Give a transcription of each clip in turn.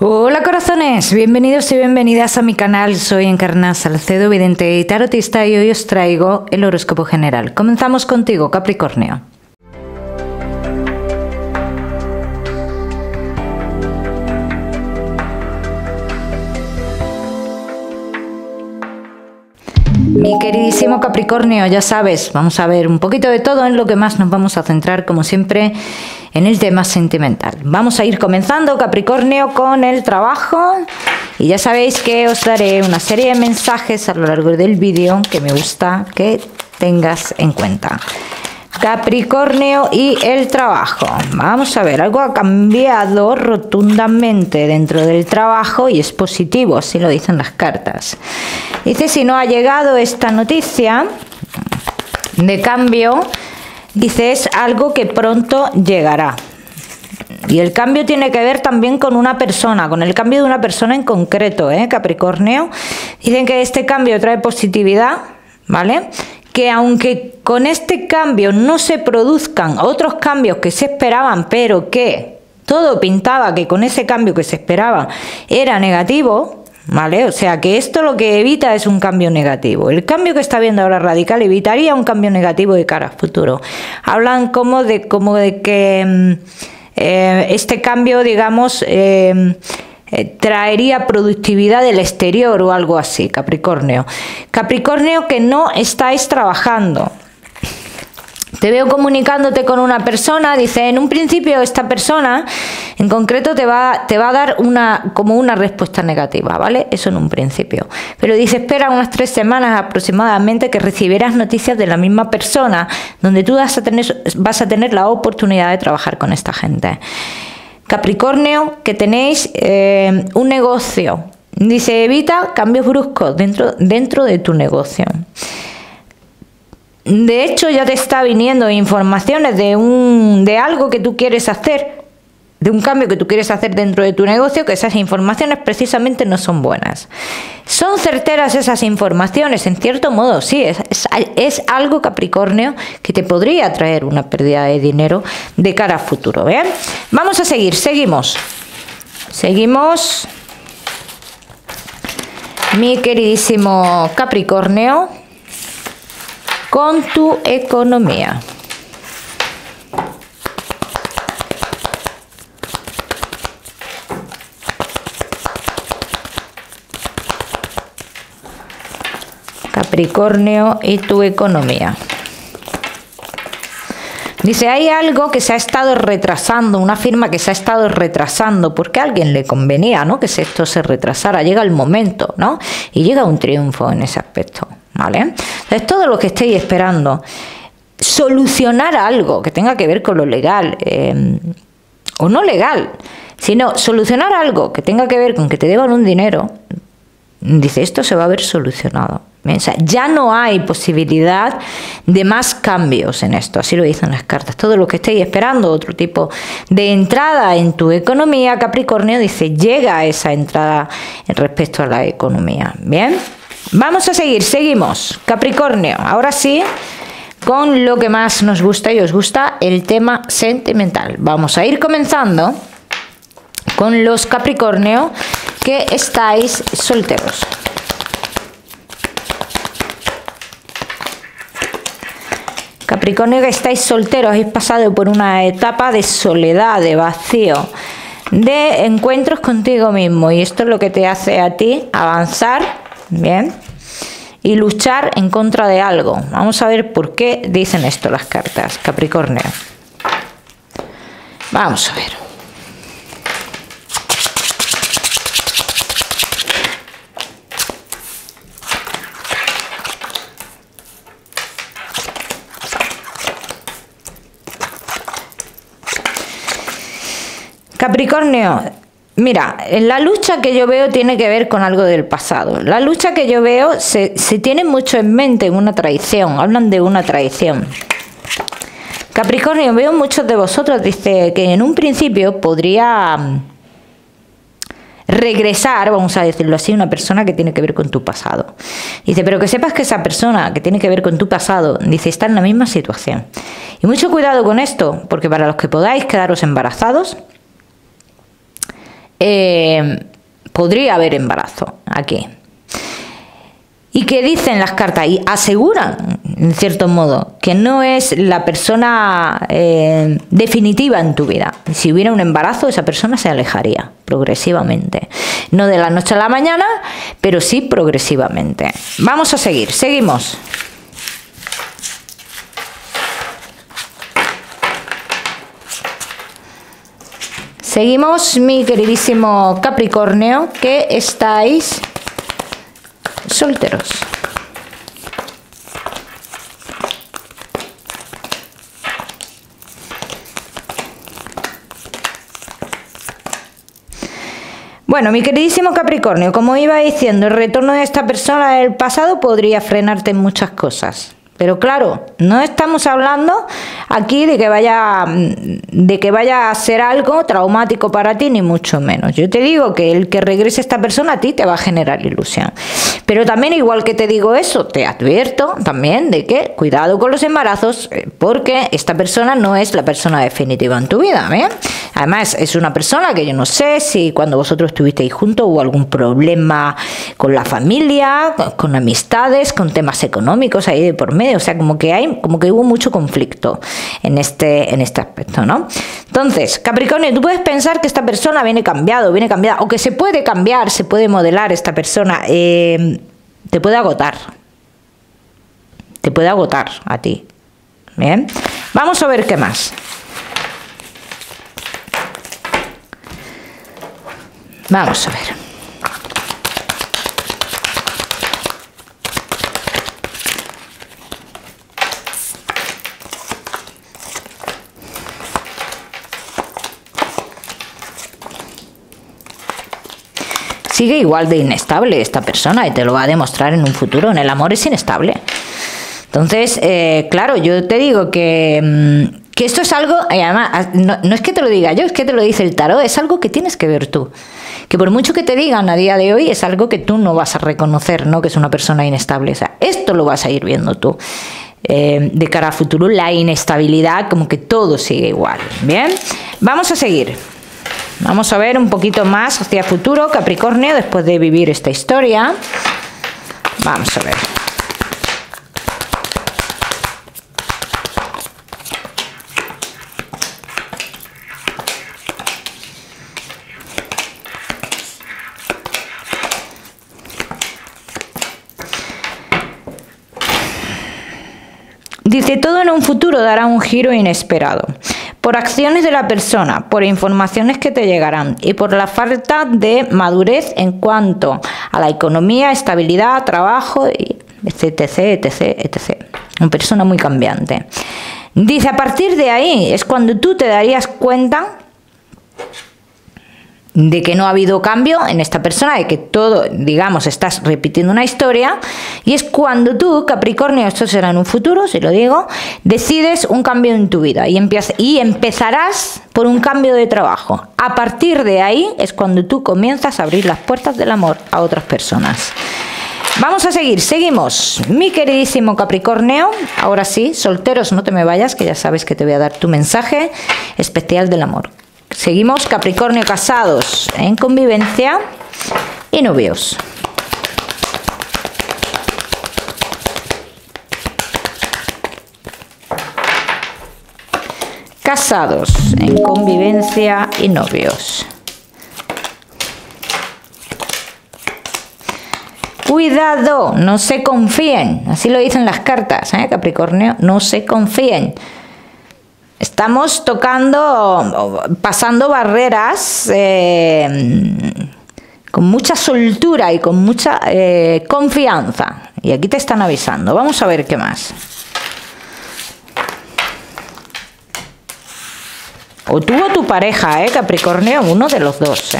Hola corazones, bienvenidos y bienvenidas a mi canal. Soy Encarna Salcedo, vidente y tarotista, y hoy os traigo el horóscopo general. Comenzamos contigo, Capricornio. Mi queridísimo Capricornio, ya sabes, vamos a ver un poquito de todo, en lo que más nos vamos a centrar, como siempre, en el tema sentimental. Vamos a ir comenzando, Capricornio, con el trabajo. Y ya sabéis que os daré una serie de mensajes a lo largo del vídeo que me gusta que tengas en cuenta. Capricornio y el trabajo. Vamos a ver, algo ha cambiado rotundamente dentro del trabajo y es positivo, así lo dicen las cartas. Dice, si no ha llegado esta noticia de cambio, dice, es algo que pronto llegará. Y el cambio tiene que ver también con una persona, con el cambio de una persona en concreto, Capricornio. Dicen que este cambio trae positividad, ¿vale? Que aunque con este cambio no se produzcan otros cambios que se esperaban, pero que todo pintaba que con ese cambio que se esperaba era negativo, ¿vale? O sea que esto lo que evita es un cambio negativo. El cambio que está viendo ahora radical evitaría un cambio negativo de cara a futuro. Hablan como de que este cambio, digamos, traería productividad del exterior o algo así, Capricornio. Capricornio, que no estáis trabajando. Te veo comunicándote con una persona, dice, en un principio esta persona en concreto te va a dar como una respuesta negativa, ¿vale? Eso en un principio. Pero dice, espera unas 3 semanas aproximadamente que recibirás noticias de la misma persona, donde tú vas a tener la oportunidad de trabajar con esta gente. Capricornio, que tenéis un negocio. Dice, evita cambios bruscos dentro de tu negocio. De hecho, ya te está viniendo informaciones de algo que tú quieres hacer, de un cambio que tú quieres hacer dentro de tu negocio, que esas informaciones precisamente no son buenas. ¿Son certeras esas informaciones? En cierto modo, sí, es algo, Capricornio, que te podría traer una pérdida de dinero de cara a futuro. ¿Bien? Vamos a seguir, seguimos. Mi queridísimo Capricornio, con tu economía. Capricornio y tu economía. Dice, hay algo que se ha estado retrasando, una firma que se ha estado retrasando, porque a alguien le convenía, ¿no?, que esto se retrasara. Llega el momento, ¿no? Y llega un triunfo en ese aspecto, ¿vale? Entonces, todo lo que estéis esperando, solucionar algo que tenga que ver con lo legal, o no legal, sino solucionar algo que tenga que ver con que te deban un dinero, dice, esto se va a ver solucionado. O sea, ya no hay posibilidad de más cambios en esto, así lo dicen las cartas. Todo lo que estéis esperando, otro tipo de entrada en tu economía, Capricornio, dice, llega esa entrada respecto a la economía. Bien, vamos a seguir, seguimos. Capricornio, ahora sí, con lo que más nos gusta y os gusta, el tema sentimental. Vamos a ir comenzando con los Capricornio que estáis solteros. Capricornio, que estáis solteros, habéis pasado por una etapa de soledad, de vacío, de encuentros contigo mismo, y esto es lo que te hace a ti avanzar, bien, y luchar en contra de algo. Vamos a ver por qué dicen esto las cartas, Capricornio. Vamos a ver. Capricornio, mira, la lucha que yo veo tiene que ver con algo del pasado. La lucha que yo veo se tiene mucho en mente en una traición, hablan de una traición. Capricornio, veo muchos de vosotros, dice, que en un principio podría regresar, vamos a decirlo así, una persona que tiene que ver con tu pasado. Dice, pero que sepas que esa persona que tiene que ver con tu pasado, dice, está en la misma situación. Y mucho cuidado con esto, porque para los que podáis quedaros embarazados, podría haber embarazo aquí. ¿Y qué dicen las cartas? Y aseguran, en cierto modo, que no es la persona definitiva en tu vida. Si hubiera un embarazo, esa persona se alejaría progresivamente. No de la noche a la mañana, pero sí progresivamente. Vamos a seguir, seguimos. Seguimos, mi queridísimo Capricornio, que estáis solteros. Bueno, mi queridísimo Capricornio, como iba diciendo, el retorno de esta persona del pasado podría frenarte en muchas cosas. Pero claro, no estamos hablando aquí de que vaya a ser algo traumático para ti, ni mucho menos. Yo te digo que el que regrese esta persona a ti te va a generar ilusión. Pero también, igual que te digo eso, te advierto también de que cuidado con los embarazos, porque esta persona no es la persona definitiva en tu vida, ¿bien? Además, es una persona que yo no sé si cuando vosotros estuvisteis juntos hubo algún problema con la familia, con amistades, con temas económicos ahí de por medio. O sea, como que hubo mucho conflicto en este aspecto, ¿no? Entonces, Capricornio, tú puedes pensar que esta persona viene cambiada, o que se puede cambiar, se puede modelar esta persona. Te puede agotar. Te puede agotar a ti. Bien. Vamos a ver qué más. Vamos a ver. Sigue igual de inestable esta persona y te lo va a demostrar en un futuro. En el amor es inestable. Entonces, claro, yo te digo que esto es algo, además, no es que te lo diga yo, es que te lo dice el tarot, es algo que tienes que ver tú. Que por mucho que te digan a día de hoy, es algo que tú no vas a reconocer, ¿no? Que es una persona inestable. O sea, esto lo vas a ir viendo tú. De cara al futuro, la inestabilidad, como que todo sigue igual. Bien, vamos a seguir. Vamos a ver un poquito más hacia el futuro, Capricornio, después de vivir esta historia. Vamos a ver. Dice, todo en un futuro dará un giro inesperado. Por acciones de la persona, por informaciones que te llegarán y por la falta de madurez en cuanto a la economía, estabilidad, trabajo, etc, etc. Una persona muy cambiante. Dice, a partir de ahí es cuando tú te darías cuenta de que no ha habido cambio en esta persona, de que todo, digamos, estás repitiendo una historia, y es cuando tú, Capricornio, esto será en un futuro, si lo digo, decides un cambio en tu vida y empezarás por un cambio de trabajo. A partir de ahí es cuando tú comienzas a abrir las puertas del amor a otras personas. Vamos a seguir, seguimos, mi queridísimo Capricornio. Ahora sí, solteros, no te me vayas, que ya sabes que te voy a dar tu mensaje especial del amor. Seguimos, Capricornio, casados, en convivencia y novios. Casados, en convivencia y novios. Cuidado, no se confíen, así lo dicen las cartas, Capricornio, no se confíen. Estamos pasando barreras con mucha soltura y con mucha confianza. Y aquí te están avisando. Vamos a ver qué más. O tú o tu pareja, Capricornio, uno de los dos,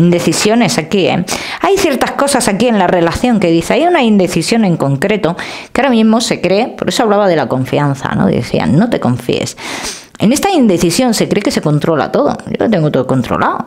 indecisiones aquí, ¿eh? Hay ciertas cosas aquí en la relación que dice, hay una indecisión en concreto que ahora mismo se cree, por eso hablaba de la confianza, ¿no? Decían, no te confíes. En esta indecisión se cree que se controla todo. Yo lo tengo todo controlado.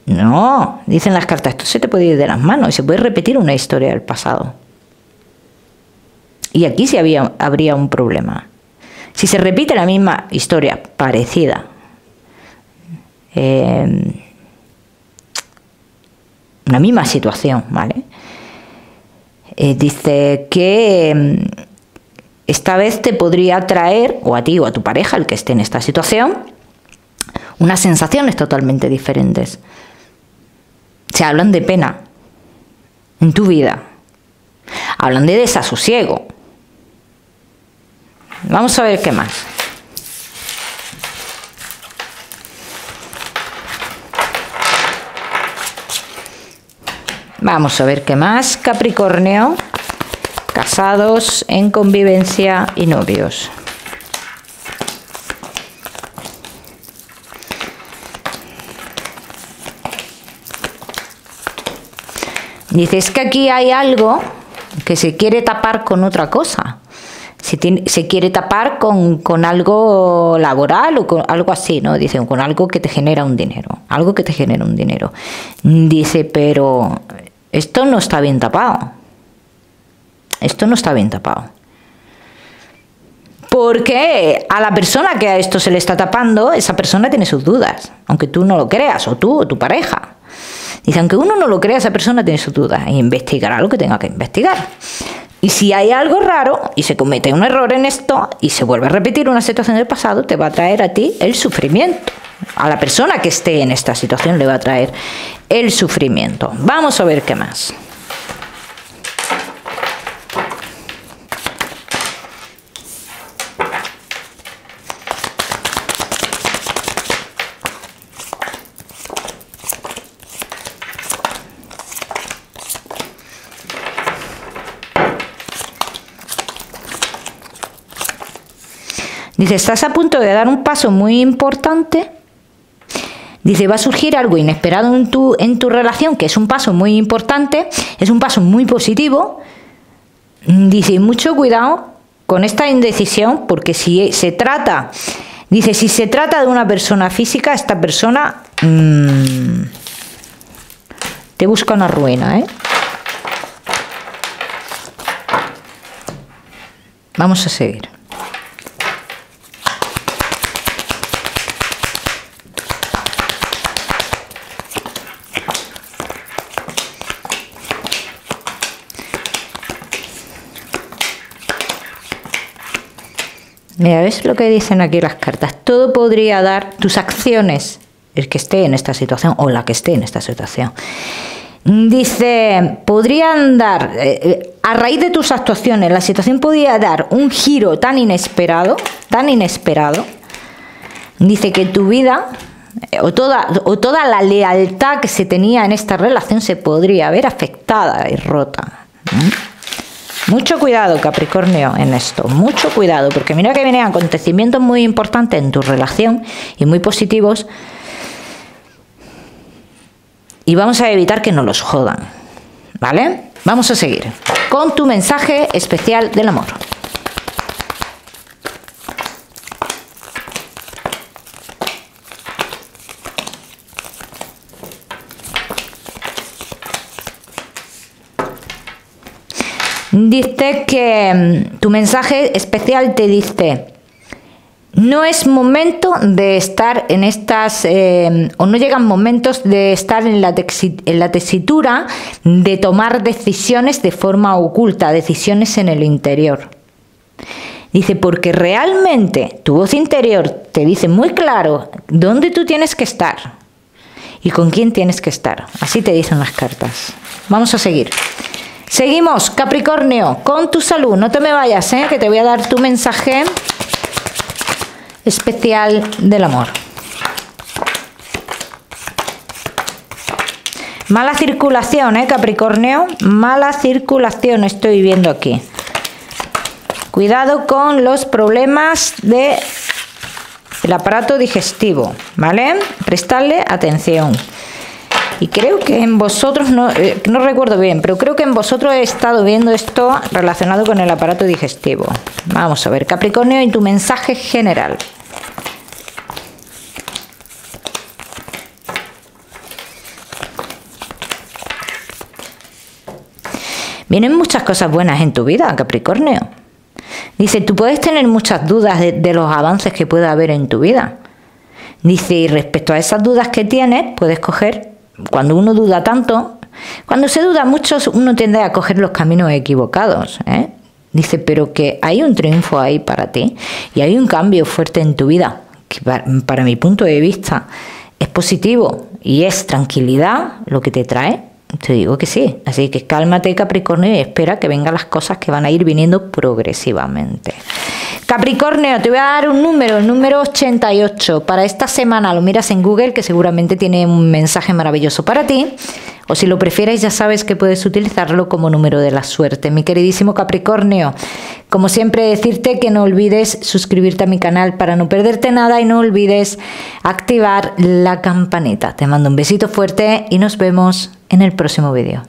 No, dicen las cartas, esto se te puede ir de las manos y se puede repetir una historia del pasado. Y aquí sí habría un problema. Si se repite la misma historia, parecida, una misma situación, ¿vale? Dice que esta vez te podría traer, o a ti o a tu pareja, el que esté en esta situación, unas sensaciones totalmente diferentes. Se hablan de pena en tu vida. Hablan de desasosiego. Vamos a ver qué más. Vamos a ver qué más. Capricornio, casados, en convivencia y novios. Dice, es que aquí hay algo que se quiere tapar con otra cosa. Se quiere tapar con algo laboral o con algo así, ¿no? Dicen, con algo que te genera un dinero. Algo que te genera un dinero. Dice, pero esto no está bien tapado. Esto no está bien tapado. Porque a la persona que a esto se le está tapando, esa persona tiene sus dudas. Aunque tú no lo creas, o tú o tu pareja. Dice, aunque uno no lo crea, esa persona tiene sus dudas. E investigará lo que tenga que investigar. Y si hay algo raro y se comete un error en esto y se vuelve a repetir una situación del pasado, te va a traer a ti el sufrimiento. A la persona que esté en esta situación le va a traer el sufrimiento. Vamos a ver qué más. Dice, estás a punto de dar un paso muy importante. Dice, va a surgir algo inesperado en tu relación, que es un paso muy importante, es un paso muy positivo. Dice, mucho cuidado con esta indecisión, porque si se trata, dice, si se trata de una persona física, esta persona te busca una ruina, ¿eh? Vamos a seguir. Mira, ¿ves lo que dicen aquí las cartas? Todo podría dar, tus acciones, el que esté en esta situación o la que esté en esta situación. Dice, podrían dar, a raíz de tus actuaciones, la situación podría dar un giro tan inesperado. Dice que tu vida o toda la lealtad que se tenía en esta relación se podría ver afectada y rota. Mucho cuidado, Capricornio, en esto. Mucho cuidado, porque mira que vienen acontecimientos muy importantes en tu relación y muy positivos. Y vamos a evitar que nos los jodan, ¿vale? Vamos a seguir con tu mensaje especial del amor. Dice que tu mensaje especial te dice, no es momento de estar en estas, o no llegan momentos de estar en la tesitura de tomar decisiones de forma oculta, decisiones en el interior. Dice, porque realmente tu voz interior te dice muy claro dónde tú tienes que estar y con quién tienes que estar. Así te dicen las cartas. Vamos a seguir. Seguimos, Capricornio, con tu salud. No te me vayas, que te voy a dar tu mensaje especial del amor. Mala circulación, Capricornio. Mala circulación estoy viendo aquí. Cuidado con los problemas de el aparato digestivo, ¿vale? Prestadle atención. Y creo que en vosotros, no recuerdo bien, pero creo que en vosotros he estado viendo esto relacionado con el aparato digestivo. Vamos a ver, Capricornio, y tu mensaje general. Vienen muchas cosas buenas en tu vida, Capricornio. Dice, tú puedes tener muchas dudas de los avances que pueda haber en tu vida. Dice, y respecto a esas dudas que tienes, puedes coger, cuando uno duda tanto, cuando se duda mucho, uno tiende a coger los caminos equivocados, ¿eh? Dice, pero que hay un triunfo ahí para ti y hay un cambio fuerte en tu vida, que para mi punto de vista es positivo y es tranquilidad lo que te trae. Te digo que sí, así que cálmate, Capricornio, y espera que vengan las cosas que van a ir viniendo progresivamente. Capricornio, te voy a dar un número, el número 88. Para esta semana lo miras en Google, que seguramente tiene un mensaje maravilloso para ti. O si lo prefieres, ya sabes que puedes utilizarlo como número de la suerte. Mi queridísimo Capricornio, como siempre decirte que no olvides suscribirte a mi canal para no perderte nada y no olvides activar la campanita. Te mando un besito fuerte y nos vemos en el próximo vídeo.